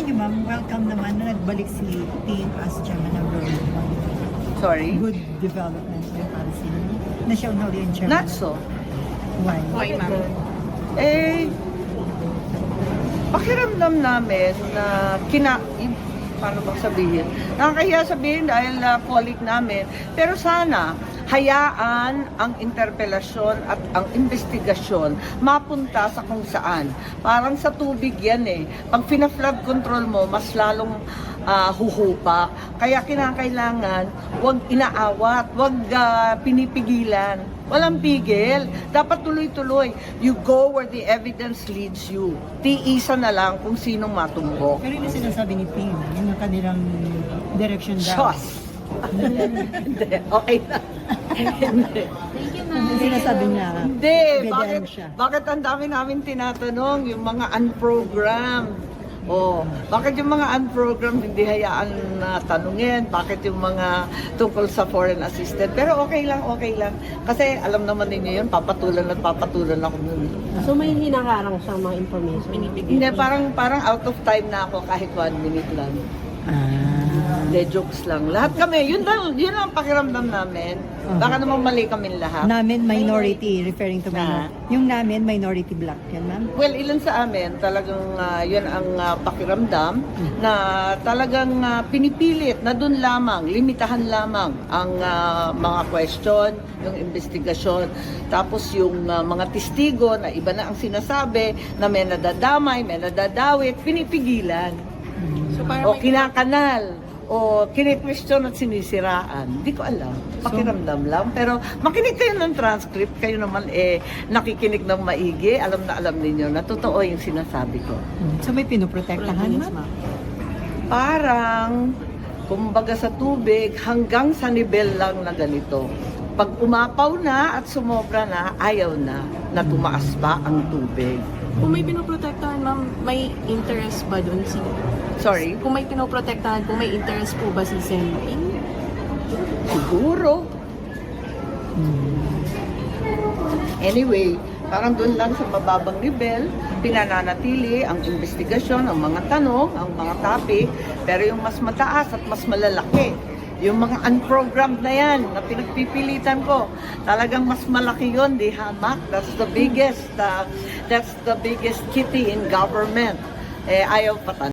niyo ma'am, welcome naman na nagbalik si Team as chairman ng Royal. Sorry? Good development yung para sa inyo. Na siya na ulit yung chairman. Not so. Why? Why, ma'am? Eh, pakiramdam namin na paano bang sabihin? Nakakahiya sabihin dahil colleague namin. Pero sana, hayaan ang interpelasyon at ang investigasyon mapunta sa kung saan. Parang sa tubig yan eh. Pag fina-flood control mo, mas lalong huhupa. Kaya kinakailangan, huwag inaawat, huwag pinipigilan. Walang pigil. Dapat tuloy-tuloy. You go where the evidence leads you. Tiisa na lang kung sinong matumbok. Pero yung sinasabi ni Team, yun ang kanilang direction daw. Shos! Hindi, okay na. Hindi. Yung sinasabi niya, Hindi, obedient siya. bakit ang dami namin tinatanong yung mga unprogrammed? Oh, bakit yung mga unprogrammed hindi hayaan na tanungin? Bakit yung mga tungkol sa foreign assistant? Pero okay lang. Kasi alam naman ninyo yun, papatulan ako nun. So may hinaharang siyang mga information? Hindi, parang out of time na ako kahit 1 minute lang. Hindi, jokes lang. Lahat kami, yun ang pakiramdam namin. Baka naman mali kami lahat. Namin minority, referring to Na? minority. Yung namin minority black, yan ma'am? Well, ilan sa amin, talagang yun ang pakiramdam na talagang pinipilit na dun lamang, limitahan lamang ang mga question, yung investigasyon. Tapos yung mga testigo na iba na ang sinasabi, na may nadadamay, may nadadawit, pinipigilan. So O kinakanal, o kini-question at sinisiraan. Hindi ko alam. Pakiramdam lang. Pero makinig kayo ng transcript. Kayo naman nakikinig ng maigi. Alam na alam ninyo na totoo yung sinasabi ko. So may pinoprotektahan ma'am? Parang, kumbaga sa tubig, hanggang sa nivel lang na ganito. Pag umapaw na at sumobra na, ayaw na tumaas pa ang tubig. Kung may pinoprotektahan, ma'am, may interest ba dun si... Sorry? Kung may pinoprotektahan, kung may interest po ba si Senping? Siguro. Anyway, parang doon lang sa mababang level, pinananatili ang investigasyon, ang mga tanong, ang mga topic, pero yung mas mataas at mas malalaki, yung mga unprogrammed na yan, na pinagpipilitan ko, talagang mas malaki yun, di hamak. That's the biggest kitty in government. Ayaw patan.